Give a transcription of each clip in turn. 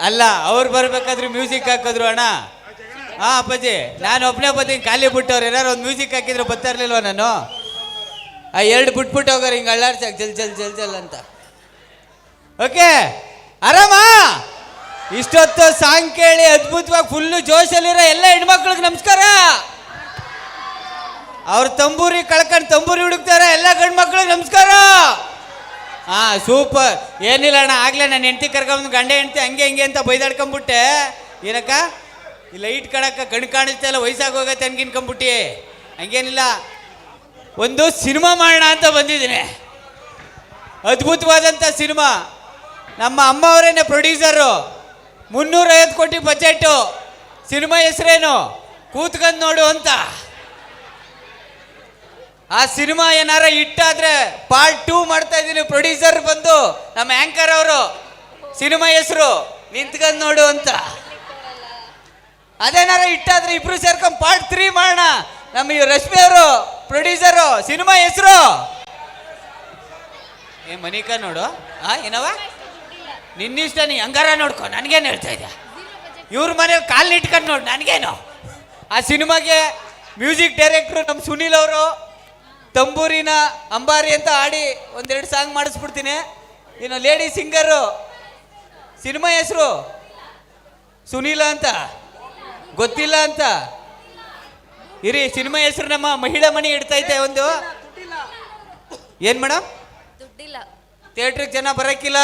ಅಲ್ಲ ಅವ್ರು ಬರ್ಬೇಕಾದ್ರೆ ಮ್ಯೂಸಿಕ್ ಹಾಕಿದ್ರು ಅಣ್ಣ. ಹಾ ಅಪ್ಪಾಜಿ, ನಾನು ಒಬ್ಬನೇ ಬರ್ತೀನಿ, ಖಾಲಿ ಬಿಟ್ಟವ್ರು ಏನಾರು ಒಂದು ಮ್ಯೂಸಿಕ್ ಹಾಕಿದ್ರು ಬರ್ತಾ ಇರ್ಲಿಲ್ವ ನಾನು? ಆ ಎರಡು ಬಿಟ್ಬಿಟ್ಟು ಹೋಗೋರು ಹಿಂಗೆ ಅಳ್ಳಾಡ್ಸಾಕ ಜಲ್ ಜಲ್ ಜಲ್ ಜಲ್ ಅಂತ. ಓಕೆ ಆರಾಮ? ಇಷ್ಟೊತ್ತು ಸಾಂಗ್ ಕೇಳಿ ಅದ್ಭುತವಾಗಿ ಫುಲ್ಲು ಜೋಶಲ್ಲಿರೋ ಎಲ್ಲ ಹೆಣ್ಮಕ್ಳಿಗೆ ನಮಸ್ಕಾರ. ಅವ್ರ ತಂಬೂರಿ ಕಳ್ಕೊಂಡು ತಂಬೂರಿ ಹುಡುಕ್ತಾರ ಎಲ್ಲ ಗಂಡು ಮಕ್ಳಿಗೆ ನಮಸ್ಕಾರ. ಹಾ ಸೂಪರ್. ಏನಿಲ್ಲ ಅಣ್ಣ, ಆಗ್ಲೇ ನಾನು ಹೆಂಡತಿ ಕರ್ಕೊಂಬಂದು ಗಂಡ ಹೆಂಡತಿ ಹಂಗೆ ಹಿಂಗೆ ಅಂತ ಬೈದಾಡ್ಕೊಂಬಿಟ್ಟೆ. ಏನಕ್ಕ ಈ ಲೈಟ್ ಕಣಕ್ಕ ಕಣ್ ಕಾಣಿಸ್ತಾ ಇಲ್ಲ, ವಯಸ್ಸಾಗೋಗತ್ತೆ ಅನ್ಕಿನ್ಕೊಂಬಿಟ್ಟಿ. ಹಂಗೇನಿಲ್ಲ, ಒಂದು ಸಿನಿಮಾ ಮಾಡೋಣ ಅಂತ ಬಂದಿದ್ದೀನಿ. ಅದ್ಭುತವಾದಂಥ ಸಿನಿಮಾ. ನಮ್ಮ ಅಮ್ಮ ಅವರೇನೆ ಪ್ರೊಡ್ಯೂಸರು. 350 ಕೋಟಿ ಬಜೆಟು. ಸಿನಿಮಾ ಹೆಸರೇನು? ಕೂತ್ಕೊಂಡು ನೋಡು ಅಂತ. ಆ ಸಿನಿಮಾ ಏನಾರ ಇಟ್ಟಾದ್ರೆ ಪಾರ್ಟ್ 2 ಮಾಡ್ತಾ ಇದ್ದೀನಿ. ಪ್ರೊಡ್ಯೂಸರ್ ಬಂದು ನಮ್ಮ ಆ್ಯಂಕರ್ ಅವರು. ಸಿನಿಮಾ ಹೆಸರು ನಿಂತ್ಕೊಂಡು ನೋಡು ಅಂತ. ಅದೇನಾರ ಇಟ್ಟಾದ್ರೆ ಇಬ್ರು ಸೇರ್ಕೊಂಡು ಪಾರ್ಟ್ 3 ಮಾಡೋಣ. ನಮ್ಮ ರಶ್ಮಿ ಅವರು ಪ್ರೊಡ್ಯೂಸರು. ಸಿನಿಮಾ ಹೆಸರು ಮನಿಕಾ ನೋಡು. ಏನವ ನಿನ್ನಿಷ್ಟ, ನೀ ಹಂಗಾರ ನೋಡ್ಕೊ, ನನಗೇನು ಹೇಳ್ತಾ ಇದ್ಯಾ? ಇವ್ರ ಮನೇಲಿ ಕಾಲು ಇಟ್ಕೊಂಡು ನೋಡು, ನನಗೇನು. ಆ ಸಿನಿಮಾಗೆ ಮ್ಯೂಸಿಕ್ ಡೈರೆಕ್ಟ್ರು ನಮ್ಮ ಸುನೀಲ್ ಅವರು. ತಂಬೂರಿನ ಅಂಬಾರಿ ಅಂತ ಆಡಿ ಒಂದೆರಡು ಸಾಂಗ್ ಮಾಡಿಸ್ಬಿಡ್ತೀನಿ. ಇನ್ನು ಲೇಡಿ ಸಿಂಗರು. ಸಿನಿಮಾ ಹೆಸರು ಸುನೀಲ ಅಂತ, ಗೊತ್ತಿಲ್ಲ ಅಂತ ಇರಿ. ಸಿನಿಮಾ ಹೆಸರು ನಮ್ಮ ಮಹಿಳಾ ಮಣಿ ಇಡ್ತೈತೆ ಒಂದು. ಏನ್ ಮೇಡಮ್? ದುಡ್ಡಿಲ್ಲ, ಥಿಯೇಟ್ರಿಗೆ ಜನ ಬರೋಕ್ಕಿಲ್ಲ.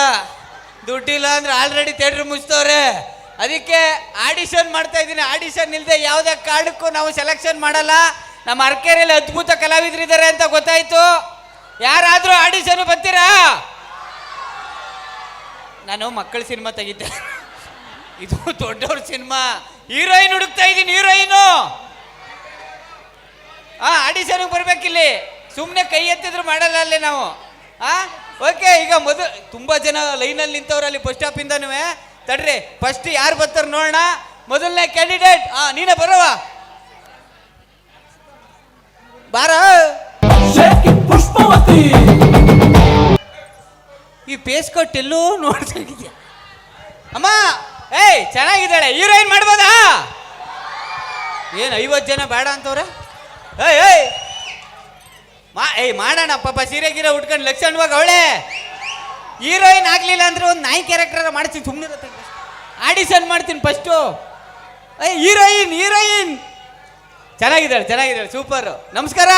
ದುಡ್ಡಿಲ್ಲ ಅಂದ್ರೆ ಆಲ್ರೆಡಿ ಥಿಯೇಟ್ರ್ ಮುಚ್ತವ್ರೆ. ಅದಕ್ಕೆ ಆಡಿಷನ್ ಮಾಡ್ತಾ ಇದ್ದೀನಿ. ಆಡಿಷನ್ ಇಲ್ಲದೆ ಯಾವುದೇ ಕಾರಣಕ್ಕೂ ನಾವು ಸೆಲೆಕ್ಷನ್ ಮಾಡಲ್ಲ. ನಮ್ಮ ಅರ್ಕೆರೆಯಲ್ಲಿ ಅದ್ಭುತ ಕಲಾವಿದರಿದ್ದಾರೆ ಅಂತ ಗೊತ್ತಾಯ್ತು. ಯಾರಾದರೂ ಆಡಿಷನ್ ಬರ್ತೀರಾ? ನಾನು ಮಕ್ಕಳ ಸಿನಿಮಾ ತೆಗಿದ್ದೆ, ಇದು ದೊಡ್ಡವ್ರ ಸಿನಿಮಾ. ಹೀರೋಯಿನ್ ಹುಡುಕ್ತಾ ಇದ್ದೀನಿ, ಹೀರೋಯಿನು. ಆಡಿಷನ್ಗೆ ಬರ್ಬೇಕಿಲ್ಲಿ. ಸುಮ್ಮನೆ ಕೈ ಎತ್ತಿದ್ರು ಮಾಡಲ್ಲ ಅಲ್ಲಿ ನಾವು. ಓಕೆ, ಈಗ ಮೊದಲು ತುಂಬ ಜನ ಲೈನಲ್ಲಿ ನಿಂತವ್ರಲ್ಲಿ ಬಸ್ ಸ್ಟಾಪಿಂದನೂ. ತಡ್ರಿ, ಫಸ್ಟ್ ಯಾರು ಬರ್ತಾರೆ ನೋಡೋಣ. ಮೊದಲನೇ ಕ್ಯಾಂಡಿಡೇಟ್ ನೀನೇ ಬರವ. ಬಾರ. ಈ ಪೇಸ್ ಕಟ್ ಎಲ್ಲೋ ನೋಡ್ತಿದ್ಯಾ ಅಮ್ಮ? ಏಯ್ ಚೆನ್ನಾಗಿದ್ದಾಳೆ, ಹೀರೋಯಿನ್ ಮಾಡ್ಬೋದಾ? ಏನು 50 ಜನ ಬೇಡ ಅಂತವ್ರೆ? ಏಯ್ ಮಾಡೋಣ ಪಾಪ. ಸೀರೆ ಗೀರೆ ಉಟ್ಕೊಂಡು ಲಕ್ಷಣವಾಗಿ ಅವಳೆ ಹೀರೋಯಿನ್ ಆಗ್ಲಿಲ್ಲ ಅಂದ್ರೆ ಒಂದು ನಾಯಿ ಕ್ಯಾರೆಕ್ಟರ್ ಮಾಡ್ತೀನಿ. ಸುಮ್ಮನೆ ಆಡಿಷನ್ ಮಾಡ್ತೀನಿ ಫಸ್ಟು. ಹೀರೋಯಿನ್ ಹೀರೋಯಿನ್ ಚೆನ್ನಾಗಿದ್ದಾಳೆ, ಚೆನ್ನಾಗಿದ್ದಾಳೆ, ಸೂಪರ್. ನಮಸ್ಕಾರ.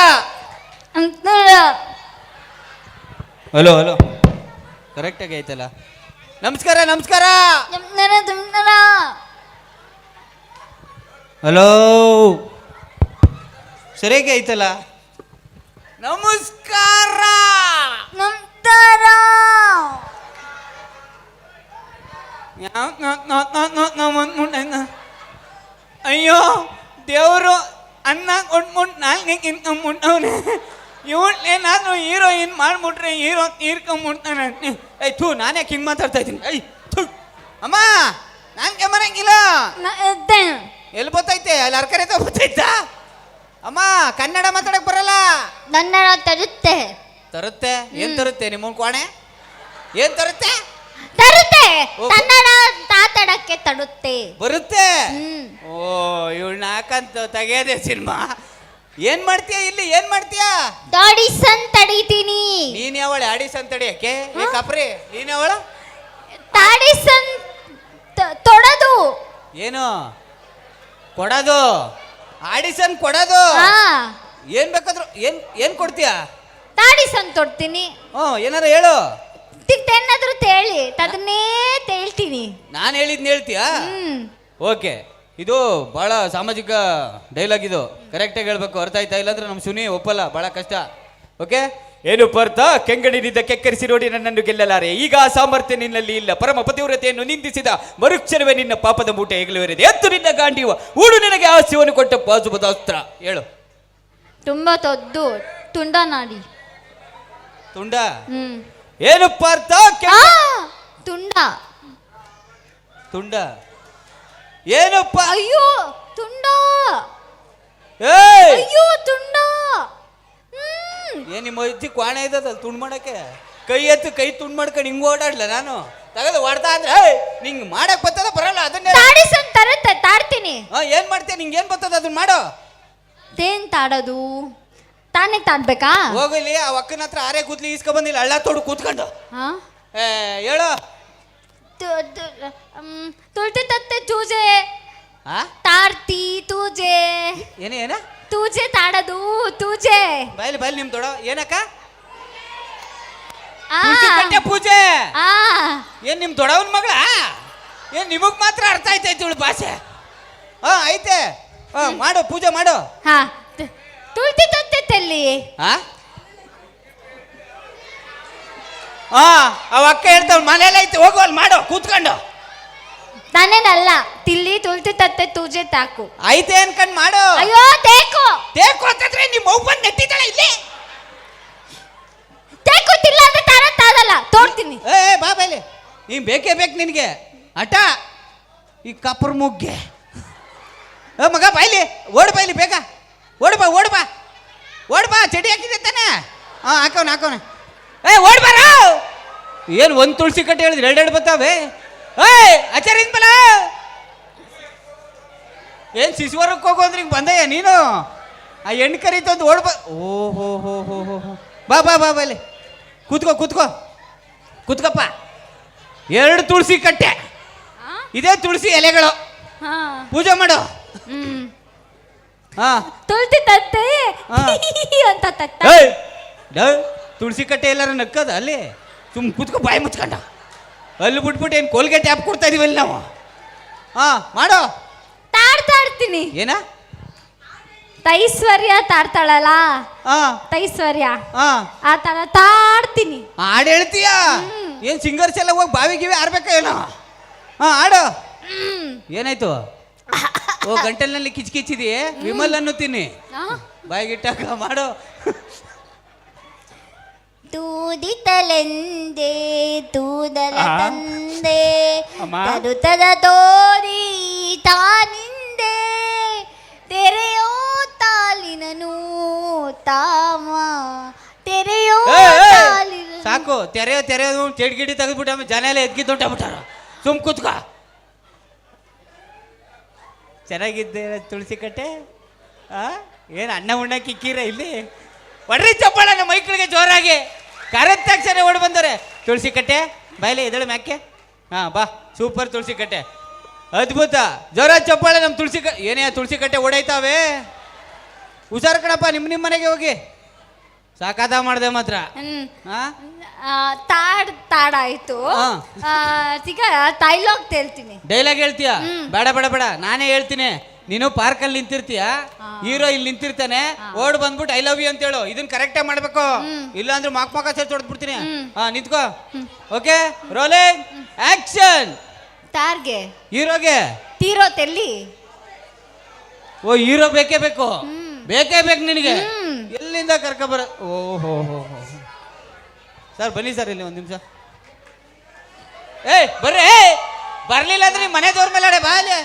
ಹಲೋ ಹಲೋ, ಕರೆಕ್ಟಾಗಿ ಐತಲ್ಲ. ನಮಸ್ಕಾರ ನಮಸ್ಕಾರ. ಹಲೋ, ಸರಿಯಾಗಿ ಐತಲ್ಲ. ನಮಸ್ಕಾರ. ಅಯ್ಯೋ ದೇವರು ಅನ್ನ ಕೊಟ್ಬಿಟ್ಟು ನಾಲ್ಕಿಂತ ಮುಟ್ಟವನೆ. ಇವಳೇನಾದ್ರೂ ಹೀರೋಯಿನ್ ಮಾಡ್ಬಿಟ್ರೆ ಹೀರೋ ತೀರ್ಕೊಂಬಿಡ್ತಾನೆ. ಥೂ, ನಾನೇ ಹಿಂಗೆ ಮಾತಾಡ್ತಾ ಇದ್ದೀನಿ. ಥೂ ಅಮ್ಮ, ನಾನ್ಗೆ ಬರಂಗಿಲ್ಲ. ಎಲ್ಲಿ ಬತ್ತೈತೆ? ಅಲ್ಲಿ ಅರ್ಕರೆ ಬತ್ತೈತಾ? ಅಮ್ಮ ಕನ್ನಡ ಮಾತಾಡಕ್ ಬರಲ್ಲ. ಕನ್ನಡ ತರುತ್ತೆ. ತರುತ್ತೆ? ಏನ್ ತರುತ್ತೆ? ನಿಮ್ಮ ಕೋಣೆ ಏನ್ ತರುತ್ತೆ? ತರುತ್ತೆ, ಕನ್ನಡ ಮಾತಾಡಕ್ಕೆ ತಡುತ್ತೆ. ಬರುತ್ತೆ? ಓ, ಇವಳನ್ನ ಹಾಕಂತ ತೆಗೆಯದೆ ಸಿನಿಮಾ. ಏನ್ ಮಾಡ್ತೀಯ ಇಲ್ಲಿ? ಏನ್ ಮಾಡ್ತೀಯ? ಆಡಿಷನ್ ತಡೀತೀನಿ. ನೀನ್ ಯಾವಳೆ ಆಡಿಷನ್ ತಡಿಯಕ್ಕೆ? ಕಪ್ರಿ, ನೀನ್ ಯಾವಳ ಆಡಿಷನ್ ತೊಡದು? ಏನು ಕೊಡೋದು? ಆಡಿಷನ್ ಕೊಡೋದು? ಏನ್ ಬೇಕಾದ್ರು ಏನ್ ಕೊಡ್ತೀಯ? ಆಡಿಷನ್ ತೊಡ್ತೀನಿ. ಏನಾರು ಹೇಳು. ಏನಾದ್ರು ತೇಳಿ, ಅದನ್ನೇ ತೇಳ್ತೀನಿ. ನಾನು ಹೇಳಿದ್ನ ಹೇಳ್ತೀಯಾ? ಓಕೆ, ಇದು ಬಹಳ ಸಾಮಾಜಿಕ ಡೈಲಾಗ್. ಇದು ಕರೆಕ್ಟಾಗಿ ಹೇಳ್ಬೇಕು, ಅರ್ಥ ಆಯ್ತಾ? ಇಲ್ಲಾಂದ್ರೆ ನಮ್ಮ ಸುನಿ ಒಪ್ಪಲ್ಲ, ಬಹಳ ಕಷ್ಟ. ಓಕೆ, ಏನು ಪಾರ್ಥ, ಕೆಂಗಡಿನಿಂದ ಕೆಕ್ಕರಿಸಿ ನೋಡಿ ನನ್ನನ್ನು ಗೆಲ್ಲಲಾರೆ. ಈಗ ಸಾಮರ್ಥ್ಯ ನಿನ್ನಲ್ಲಿ ಇಲ್ಲ. ಪರಮ ಪತಿವ್ರತೆಯನ್ನು ನಿಂದಿಸಿದ ಮರುಕ್ಷಣವೇ ನಿನ್ನ ಪಾಪದ ಮೂಟೆ ಹೆಗಲುವೆರೆದೆ. ಎತ್ತು ನಿನ್ನ ಗಾಂಡಿಯುವ ಊಡು ನಿನಗೆ ಹಾಸ್ಯವನ್ನು ಕೊಟ್ಟ ಪಾಶುಪದಾಸ್ತ್ರ. ಹೇಳು. ತುಂಬಾ ತೊದ್ದು ತುಂಡ ನಾಡಿ. ತುಂಡ? ಏನು ಪಾರ್ಥ? ತುಂಡ ತುಂಡ ಏನಪ್ಪ? ಅಯ್ಯೋ ತುಂಡ. ಅಯ್ಯೋ ತುಂಡ. ಏನ್ ನಿಮ್ಮ ಅಜ್ಜಿ ಕ್ವಾಣೆ ಇದ್ದದಲ್ಲ ತುಂಡ್ ಮಾಡಕ್ಕೆ? ಕೈ ಎತ್ತು, ಕೈ ತುಂಡ್ ಮಾಡ್ಕೊಂಡು ಹಿಂಗ್ ಓಡಾಡ್ಲ ನಾನು? ತಗದು ಹೊಡ್ತಾ ಅಂದ್ರೆ ನಿಂಗೆ ಮಾಡಕ್ ಬರ್ತದ? ಬರ್ತದ ಬರಲ್ಲ ಅದನ್ನೇ ತಾಡಿಸನ್ ತರತ್ತೆ ತಾಡ್ತೀನಿ. ಏನ್ ಮಾಡ್ತೀಯ? ನಿಂಗೆ ಏನ್ ಬರ್ತದ ಅದನ್ನ ಮಾಡು. ತೇನ್ ತಾಡೋದು ತಾನೇ ತಾಡ್ಬೇಕಾ? ಹೋಗಲಿ ಆ ಅಕ್ಕನ ಹತ್ರ ಆರೆ ಕೂದ್ಲಿ ಈಸ್ಕೊ ಬಂದಿಲ್ಲ ಹಳ್ಳ ತೋಡು ಕೂತ್ಕೊಂಡು. ಹೇಳು. ತುಳ್ತಿ ತತ್ತೆ ತೂಜೆ ಆ ತಾಡ್ತಿ ತೂಜೆ ಏನ ತೂಜೆ ತಾಡೋದು ತೂಜೆ. ಬಯಲು ಬಯಲು ನಿಮ್ ದೊಡ್ಡ ಏನಕ್ಕ ಆ ಕಟ್ಟೆ ಪೂಜೆ. ಆ ಏನ್ ನಿಮ್ ದೊಡ್ಡವನ್ ಮಗಳ? ಏನ್ ನಿಮಗ್ ಮಾತ್ರ ಅರ್ಥ ಆಯ್ತೈತಿ ಇವಳು ಭಾಷೆ? ಐತೆ. ಮಾಡು ಪೂಜೆ ಮಾಡು. ಹಾ ತುಳ್ತಿ ತತ್ತೆ ತೆಲ್ಲಿ. ಅವ ಅಕ್ಕ ಹೇಳ್ತಾವ್ ಮನೇಲಿ ಐತೆ ಹೋಗು ಅಲ್ಲಿ ಮಾಡು ಕೂತ್ಕೊಂಡು. ನಾನೇನಲ್ಲ ತಿಲ್ಲಿ ತುಳ್ತಿ ತತ್ತೆ ತೂಜೆ ತಾಕು ಐತೆ ಅನ್ಕಂಡ್ ಮಾಡು. ಅಯ್ಯೋ ತೇಕು ತೇಕು ಅಂತಂದ್ರೆ ನಿಮ್ಮ ಅವ್ವ ಬಂದು ನೆಟ್ಟಿದ್ದಾಳೆ ಇಲ್ಲಿ. ತೇಕು ತಿಲ್ಲ ಅಂದ್ರೆ ತಾರತ್ತಾಗಲ್ಲ ತೋಡ್ತೀನಿ. ಬಾ ಬೈಲಿ ನೀನ್ ಬೇಕೇ ಬೇಕು ನಿನಗೆ ಅಟ ಈ ಕಪ್ಪರ್ ಮುಗ್ಗೆ. ಮಗ ಬಾಯ್ಲಿ ಓಡ್ ಬಾಯ್ಲಿ ಬೇಗ ಓಡ್ ಬಾ ಓಡ್ ಬಾ ಓಡ್ ಬಾ. ಚಡಿ ಹಾಕಿದೆ ತಾನೆ? ಹಾಕವನ ಹಾಕವನ. ಓಡ್ ಬಾರ. ಏನು ಒಂದು ತುಳಸಿ ಕಟ್ಟೆ ಹೇಳಿದ್ರೆ ಎರಡೆರಡು ಬರ್ತಾವೆ. ಆಚಾರ್ಯ ಬಲ ಏನ್ ಶಿಶುವರಕ್ಕೆ ಹೋಗು ಅಂದ್ರೆ ಹಿಂಗೆ ಬಂದಯ್ಯ ನೀನು. ಆ ಹೆಣ್ಣು ಕರೀತಂದು ಓಡ್ ಬಾ. ಓಹೋ ಹೋ ಹೋ ಹೋ ಹೋ ಬಾ ಬಾ ಬಾ ಬಾಯ್ಲಿ ಕೂತ್ಕೋ ಕೂತ್ಕೋ ಕೂತ್ಕಪ್ಪ. 2 ತುಳಸಿ ಕಟ್ಟೆ, ಇದೇ ತುಳಸಿ ಎಲೆಗಳು. ಪೂಜೆ ಮಾಡು. ತುಳ್ತಿ ತತ್ತೆ ಅಂತ ತತ್ತ. ತುಳಸಿ ಕಟ್ಟೆ ಎಲ್ಲಾರ ನಕ್ಕದ ಅಲ್ಲಿ ಸುಮ್ ಕೂತ್ಕೋ ಬಾಯಿ ಮುಚ್ಕೊಂಡ. ಅಲ್ಲಿ ಬಿಟ್ಬಿಟ್ಟು ಏನು ಕೋಲ್ಗೇಟ್ ಆ್ಯಪ್ ಕೊಡ್ತಾ ಇದೀವಲ್ಲಿ ನಾವು. ಮಾಡು. ತಾಡ್ತೀನಿ. ಏನ ತೈಶ್ವರ್ಯ ತಾಡ್ತಾಳಲ್ಲ ತೈಶ್ವರ್ಯ ಆ ತರ ತಾಡ್ತೀನಿ. ಹಾಡು ಹೇಳ್ತೀಯ? ಏನ್ ಸಿಂಗರ್ಸ್ ಎಲ್ಲ ಹೋಗಿ ಬಾವಿಗಿವಿ ಆರ್ಬೇಕ ಏನೋ? ಹಾಡು. ಏನಾಯ್ತು? ಗಂಟಲಿನಲ್ಲಿ ಕಿಚ್ಕಿಚ್ಚಿದೆಯೇ? ವಿಮಲ್ ಅನ್ನುತ್ತೀನಿ ಬಾಯಿಗಿಟ್ಟಾಕ ಮಾಡು. ತೂದಿತಲೆಂದೆ ತೂದಲ ತಂದೆ ತರುತದ ತೋರಿ ತಾನಿಂದೆ ತೆರೆಯೋ ತಾಲಿನನು ತಾಮ ತೆರೆಯೋ ತಾಲಿನ. ಸಾಕು ತೆರೆಯೋ ತೆರೆಯೋದು ಚೆಡ್ಗಿಡಿ ತೆಗೆದ್ಬಿಟ್ಟು ಆಮೇಲೆ ಜನ ಎಲ್ಲ ಎದ್ಗಿ ದೊಡ್ಡಬಿಟ್ಟಾರ. ಸುಮ್ ಕೂತ್ಕ. ಚೆನ್ನಾಗಿದ್ದೆ ತುಳಸಿ ಕಟ್ಟೆ. ಏನು ಅಣ್ಣ ಉಣ್ಣಕ್ಕೆ ಇಕ್ಕೀರ ಇಲ್ಲಿ? ಒಡ್ರಿ ಚಪ್ಪಾಳ ನಮ್ಮ ಮೈಕ್ಳಿಗೆ ಜೋರಾಗಿ. ಕರೆಕ್ಟಾಗಿ ಓಡಿ ಬಂದವ್ರೆ. ತುಳಸಿ ಕಟ್ಟೆ ಬಾಯ್ಲೆ ಎದಳು ಮ್ಯಾಕೆ. ಬಾ ಸೂಪರ್ ತುಳಸಿ ಕಟ್ಟೆ ಅದ್ಭುತ. ಜೋರ ಚಪ್ಪಾಳೆ ನಮ್ಮ ತುಳಸಿ ಏನೇ ತುಳಸಿ ಕಟ್ಟೆ ಓಡೈತಾವೆ. ಹುಷಾರು ಕಣಪ್ಪ ನಿಮ್ಮ ಮನೆಗೆ ಹೋಗಿ. ಸಾಕಾದ ಮಾಡಿದೆ ಮಾತ್ರ. ತಾಡಾಯ್ತು. ಈಗ ಡೈಲಾಗ್ ಹೇಳ್ತೀನಿ. ಡೈಲಾಗ್ ಹೇಳ್ತೀಯ? ಬೇಡ ಬೇಡ ಬೇಡ ನಾನೇ ಹೇಳ್ತೀನಿ. ನೀನು ಪಾರ್ಕಲ್ಲಿ ನಿಂತಿರ್ತೀಯ, ಹೀರೋ ಇಲ್ಲಿ ನಿಂತಿರ್ತಾನೆ, ಓಡ್ ಬಂದ್ಬಿಟ್ಟು ಐ ಲವ್ ಯು ಅಂತ ಹೇಳು. ಇದನ್ನ ಕರೆಕ್ಟಾಗಿ ಮಾಡ್ಬೇಕು, ಇಲ್ಲ ಅಂದ್ರೆ ಮಾಕ ಸೇರ್ಸಿ ಹೊಡೆದ್ಬಿಡ್ತೀನಿ. ನಿಂತ್ಕೋ. Okay rolling action. ತಾರ್ಗೆ ಹೀರೋಗೆ ತೀರೋ ತೆಲ್ಲಿ. ಓ ಹೀರೋ ಬೇಕೇ ಬೇಕು, ಬೇಕೇ ಬೇಕು ನಿನಗೆ. ಎಲ್ಲಿಂದ ಕರ್ಕೊಬರ? ಓಹೋ ಹೋ ಸರ್ ಬನ್ನಿ ಸರ್ ಇಲ್ಲಿ ಒಂದು ನಿಮಿಷ. ಬರ್ರಿ. ಬರ್ಲಿಲ್ಲ ಅಂದ್ರೆ ನಿಮ್ಮ ಮನೆ ದೋರ್ ಮೇಲೆ ಬಾ ಅಲ್ಲಿ.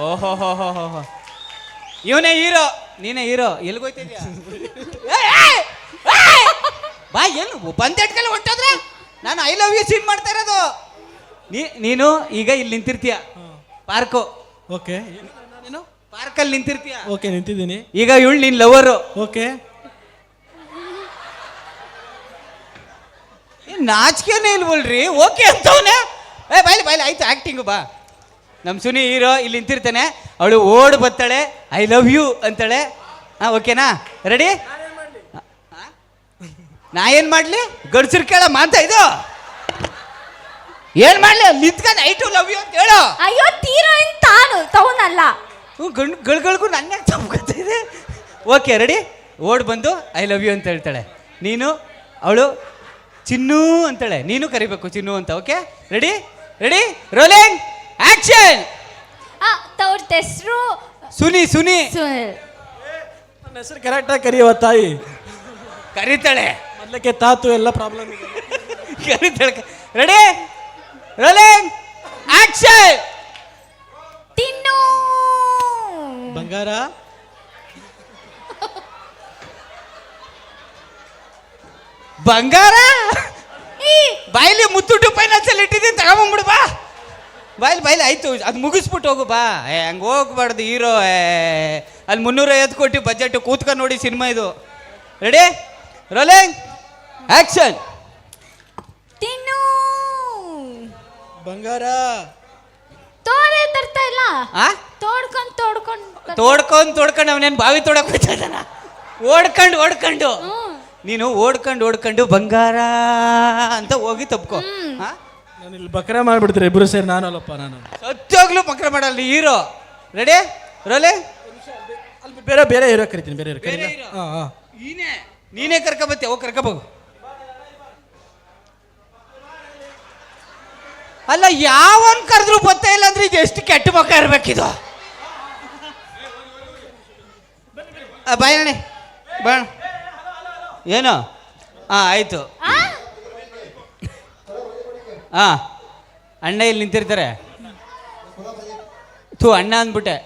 ಓಹೋ ಹೋ ಹೋ ಹೋ ಇವನೇ ಹೀರೋ, ನೀನೇ ಹೀರೋ. ಎಲ್ಗೋಯ್ತಿದ್ಯಾ? ಬಾ ಎಲ್ಲಿ ಬಂದೆಟ್ಕಲ್ಲಿ ಹೊಟ್ಟೋದ್ರೆ ನಾನು ಐ ಲವ್ ಯು ಸೀನ್ ಮಾಡ್ತಾ ಇರೋದು. ನೀನು ಈಗ ಇಲ್ಲಿ ನಿಂತಿರ್ತೀಯ ಪಾರ್ಕು. ಓಕೆ ನೀನು ಪಾರ್ಕಲ್ಲಿ ನಿಂತಿರ್ತೀಯ. ಓಕೆ ನಿಂತಿದ್ದೀನಿ. ಈಗ ಇವಳು ನಿನ್ ಲವರು. ಓಕೆ ನಾಚಿಕೆನೇ ಇಲ್ವಲ್ರಿ? ಓಕೆ ಅಂತವನೇ. ಬಾಯ್ಲಿ ಬಾಯ್ಲಿ ಆಯ್ತು ಆಕ್ಟಿಂಗು. ಬಾ ನಮ್ಮ ಸುನಿ ಹೀರೋ ಇಲ್ಲಿ ನಿಂತಿರ್ತಾನೆ, ಅವಳು ಓಡ್ ಬರ್ತಾಳೆ ಐ ಲವ್ ಯು ಅಂತಾಳೆ. ಓಕೆನಾ? ರೆಡಿ? ನಾ ಏನ್ ಮಾಡ್ಲಿ? ಗಡ್ಸರ್ ಕೇಳ ಮಾತಾ ಇದು ಏನ್ ಮಾಡ್ಲಿ? ನಿಂತ್ಕೊಂಡು ಐ ಟು ಲವ್ ಯು ಅಂತ ಹೇಳು. ಅಯ್ಯೋ ತೀರೋ ತಾನು ತವನಲ್ಲ. ಗಳ್ಗಳಿಗೂ ನನ್ನ ತಪ್ಕೊತಾ ಇದೆ. Okay ready? ಓಡ್ ಬಂದು ಐ ಲವ್ ಯು ಅಂತ ಹೇಳ್ತಾಳೆ. ನೀನು ಅವಳು ಚಿನ್ನು ಅಂತಾಳೆ, ನೀನು ಕರಿಬೇಕು ಚಿನ್ನು ಅಂತ. Okay ready? Ready rolling action. ತವ್ರದ ಹೆಸರು ಸುನಿ. ಸುನಿ ನನ್ನ ಹೆಸರು ಕರೆಕ್ಟಾಗಿ ಕರೆಯುವ ತಾಯಿ. ಕರೀತಾಳೆ. ಮೊದಲಕ್ಕೆ ತಾತು ಎಲ್ಲ ಪ್ರಾಬ್ಲಮ್ ಇದೆ. ಕರೀತಾಳೆ. Ready rolling action. ತಿನ್ನು ಬಂಗಾರ. ಬಂಗಾರ ಬಾಯಲ್ಲಿ ಮುತ್ತುಟ್ಟು ಫೈನಾನ್ಸಲ್ಲಿ ಇಟ್ಟಿದ್ದೀನಿ, ತಗೊಂಬಂದ್ಬಿಡು ಬಾ. ಬಾಯಲ್ಲಿ ಆಯ್ತು, ಅದು ಮುಗಿಸ್ಬಿಟ್ಟು ಹೋಗು ಬಾ. ಹಂಗೆ ಹೋಗ್ಬಾರ್ದು ಹೀರೋ. ಅಲ್ಲಿ 350 ಕೋಟಿ ಬಜೆಟ್, ಕೂತ್ಕೊಂಡು ನೋಡಿ ಸಿನಿಮಾ ಇದು. Ready, rolling, action. ತಿನ್ನು ಬಂಗಾರ ತೋರೆ ತರ್ತಾ ಇಲ್ಲ. ಆ ತೋಡ್ಕೊಂಡು ಅವನೇನು ಬಾವಿ ತೋಡಕ್ ಹೋಗ್ತಾ ಇದ್ದಾನ? ಓಡ್ಕೊಂಡು ನೀನು ಓಡ್ಕೊಂಡು ಬಂಗಾರ ಅಂತ ಹೋಗಿ ತಪ್ಕೊ. ನಾನು ಇಲ್ಲಿ ಬಕ್ರ ಮಾಡ್ಬಿಡ್ತೀರಿ ಇಬ್ರು ಸೇರಿ. ನಾನಲ್ಲಪ್ಪ, ನಾನು ಸತ್ಯೋಗ್ಲೂ ಪಕ್ರ ಮಾಡಲ್ಲ ಹೀರೋ. Ready, role. ಅಲ್ಲಿ ಬೇರೆ ಹೀರೋ ಕರಿತೀನಿ, ಬೇರೆ ಹೀರೋ ಕರೀಲ. ಹಾಂ, ನೀನೇ ಕರ್ಕೊಬತ್ತೆ, ಹೋಗಿ ಕರ್ಕೊಬೋಗು. ಅಲ್ಲ, ಯಾವನ್ ಕರೆದ್ರು ಗೊತ್ತೇ ಇಲ್ಲ ಅಂದ್ರೆ ಇದು ಎಷ್ಟು ಕೆಟ್ಟ ಮಕ್ಕ ಇರ್ಬೇಕಿದು. ಬಾಯಣೆ ಬಾಣ ಏನು? ಆಯ್ತು. ಅಣ್ಣ ಇಲ್ಲಿ ನಿಂತಿರ್ತಾರೆ. ಅಣ್ಣ ಅಂದ್ಬಿಟ್ಟೆ.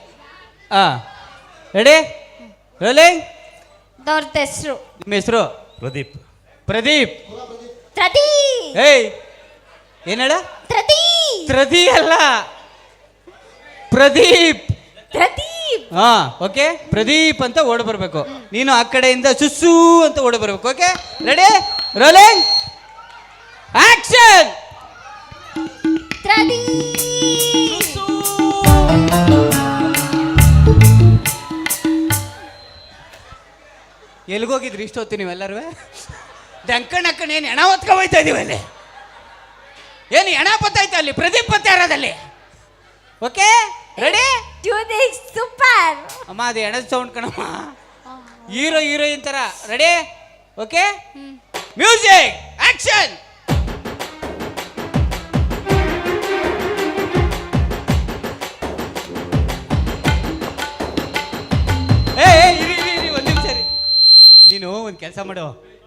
Ready, rolling. ಅವ್ರದ್ದು ಹೆಸರು, ನಿಮ್ಮ ಹೆಸರು? ಪ್ರದೀಪ್. ಏಯ್, ಏನ್ ಹೇಳ? ತ್ರದಿ ಅಲ್ಲ, ಪ್ರದೀಪ್. ಓಕೆ, ಪ್ರದೀಪ್ ಅಂತ ಓಡ್ ಬರ್ಬೇಕು. ನೀನು ಆ ಕಡೆಯಿಂದ ಸುಸ್ಸು ಅಂತ ಓಡ್ ಬರ್ಬೇಕು. Okay, ready, rolling, action. ಎಲ್ಗೋಗಿದ್ರಿ ಇಷ್ಟೊತ್ತು ನೀವೆಲ್ಲರೂ? ಡಂಕಣಕ್ಕಣ ಏನು ಹೆಣ ಹೊತ್ಕೊಯ್ತಾ ಇದೀವಿ ಅಲ್ಲಿ? ಏನು ಹೆಣ ಪತ್ತಾಯ್ತು ಅಲ್ಲಿ? ಪ್ರದೀಪ್ ಪತ್ತೆ ಯಾರದಲ್ಲಿ? Okay, ready, super. ಅಮ್ಮ ಅದು ಹೆಣದ ಸೌಂಡ್ ಕಣಮ್ಮ, ಹೀರೋ ಹೀರೋಯಿನ್ ತರ. Ready, okay, music, action. ಒಂದು ನಿಮಿಷ ರೀ. ನೀನು ಒಂದು ಕೆಲಸ ಮಾಡು,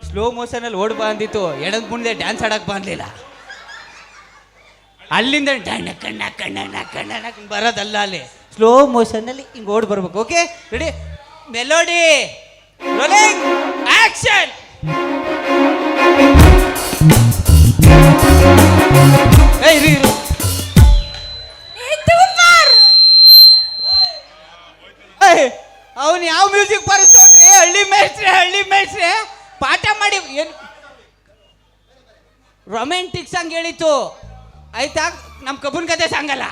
ಸ್ಲೋ ಮೋಷನಲ್ಲಿ ಓಡ್ ಬಾ ಅಂದಿತ್ತು, ಎಡದ ಮುಂದೆ ಡ್ಯಾನ್ಸ್ ಆಡಕ್ ಬಂದಿಲ್ಲ. ಅಲ್ಲಿಂದ ಕಣ್ಣ ಬರೋದಲ್ಲ, ಅಲ್ಲಿ ಸ್ಲೋ ಮೋಷನ್ನಲ್ಲಿ ಹಿಂಗೆ ಓಡ್ ಬರ್ಬೇಕು. Okay, ready, melody, rolling, action. ಇರು, ಅವನು ಯಾವ ಮ್ಯೂಸಿಕ್ ಬರುತ್ತೋನ್ರಿ? ಹಳ್ಳಿ ಮೇಸ್ಟ್ರೆ ಪಾಠ ಮಾಡಿ ಏನು ರೊಮ್ಯಾಂಟಿಕ್ ಸಾಂಗ್ ಹೇಳಿತ್ತು ಆಯ್ತಾ? ನಮ್ಮ ಕಬ್ಬನ್ ಕತೆ ಸಾಂಗಲ್ಲ.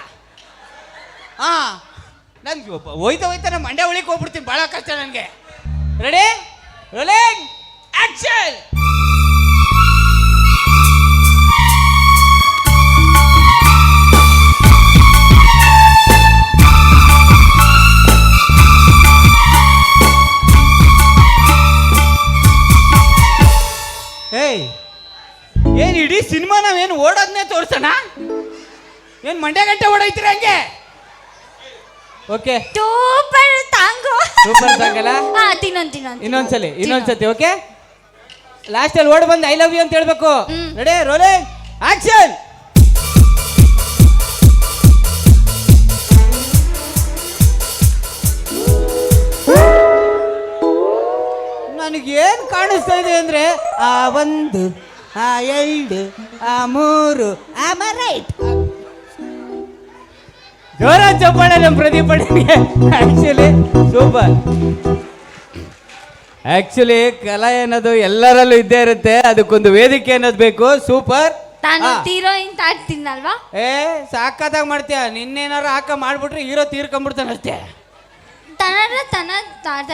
ನನ್ಗೆ ಹೋಯ್ತಾ ನಮ್ಮ ಮಂಡ್ಯ ಒಳಗೆ ಹೋಗ್ಬಿಡ್ತೀನಿ, ಭಾಳ ಕಷ್ಟ ನನಗೆ. Ready, rolling, action. ಏನು ಇಡೀ ಸಿನಿಮಾ ನಾವೇನು ಓಡೋದನ್ನೇ ತೋರ್ಸೋಣ? ಏನು ಮಂಡ್ಯ ಗಂಟೆ ಓಡೋಯ್ತೀರ ಹಂಗೆ? ಓಕೆ, ಸೂಪರ್ ಸಾಂಗಲ್ಲ? ಇನ್ನೊಂದ್ಸತಿ. ಓಕೆ, ಲಾಸ್ಟಲ್ಲಿ ಓಡ್ ಬಂದು ಐ ಲವ್ ಯು ಅಂತ ಹೇಳ್ಬೇಕು. Ready, rolling, action. ನನಗೇನು ಕಾಣಿಸ್ತಾ ಇದೆ ಅಂದ್ರೆ ಆ 1 ಆ 2 ಆ 3 ರೈಟ್. ಜೋರ ಚಪ್ಪಾಳೆ ನಮ್ಮ ಪ್ರದೀಪ್ ಅಣ್ಣನಿಗೆ. ಆಕ್ಚುಲಿ ಕಲಾ ಅನ್ನೋದು ಎಲ್ಲರಲ್ಲೂ ಇದ್ದೇ ಇರುತ್ತೆ, ಅದಕ್ಕೊಂದು ವೇದಿಕೆ ಅನ್ನೋದು ಬೇಕು. ಸೂಪರ್. ಸಾಕಾದಾಗ ಮಾಡ್ತೀಯ. ನಿನ್ನೇನಾರ ಮಾಡ್ಬಿಟ್ರೆ ಹೀರೋ ತೀರ್ಕೊಂಡ್ಬಿಡ್ತಾನ ಅಷ್ಟೇ.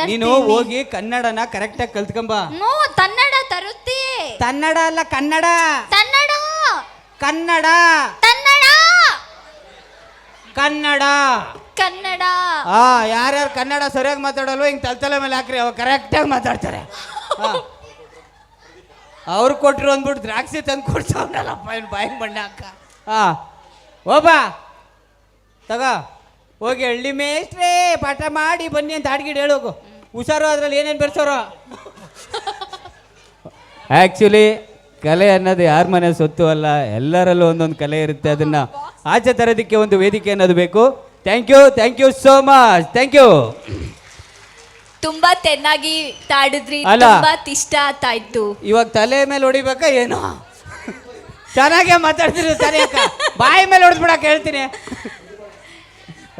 ನೀನು ಹೋಗಿ ಕನ್ನಡನ ಕರೆಕ್ಟಾಗಿ ಕಲ್ತ್ಕೊಂಬ. ಕನ್ನಡ ಅಲ್ಲ, ಕನ್ನಡ. ಯಾರ್ಯಾರು ಕನ್ನಡ ಸರಿಯಾಗಿ ಮಾತಾಡಲ್ವ ಹಿಂಗೆ ತಲೆ ಮೇಲೆ ಹಾಕ್ರಿ, ಅವಾಗ ಕರೆಕ್ಟಾಗಿ ಮಾತಾಡ್ತಾರೆ. ಅವ್ರು ಕೊಟ್ಟರು ಅಂದ್ಬಿಟ್ಟು ದ್ರಾಕ್ಷಿ ತಂದು ಕೊಡ್ಸೋನಲ್ಲಪ್ಪ, ಏನು ಬಾಯಿಗೆ ಬಣ್ಣ ಹಾಕ. ಹೋಬಾ ತಗೋ, ಹೋಗಿ ಹಳ್ಳಿ ಮೇಸ್ಟ್ರೇ ಪಾಠ ಮಾಡಿ ಬನ್ನಿ ಅಂತ ಹಾಡ್ಗಿಡ್ ಹೇಳೋಗು. ಹುಷಾರು, ಅದ್ರಲ್ಲಿ ಏನೇನು ಬೆರೆಸೋರು. ಆ್ಯಕ್ಚುಲಿ ಕಲೆ ಅನ್ನೋದು ಯಾರ ಮನೆ ಸೊತ್ತು ಅಲ್ಲ, ಎಲ್ಲರಲ್ಲೂ ಒಂದೊಂದು ಕಲೆ ಇರುತ್ತೆ. ಅದನ್ನು ಆಚೆ ತರೋದಕ್ಕೆ ಒಂದು ವೇದಿಕೆ ಅನ್ನೋದು ಬೇಕು. Thank you so much. Thank you. ತುಂಬಾ ಚೆನ್ನಾಗಿ ತಾಡಿದ್ರಿ, ಅಲ್ಲ, ತುಂಬಾ ಇಷ್ಟ ಆಯ್ತು. ಇವಾಗ ತಲೆ ಮೇಲೆ ಹೊಡಿಬೇಕಾ ಏನು? ಚೆನ್ನಾಗೇ ಮಾತಾಡ್ತಿದ್ರು ತಾನೇ ಅಕ್ಕ. ಬಾಯಿ ಮೇಲೆ ಹೊಡೆದ್ಬಿಡಕ್ಕೆ ಹೇಳ್ತೀನಿ.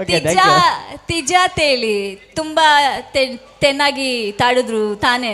ಓಕೆ, ತಿಜ ತಿಜ ತೇಲಿ ತುಂಬಾ ತೆನ್ನಾಗಿ ತಾಡಿದ್ರು ತಾನೇ.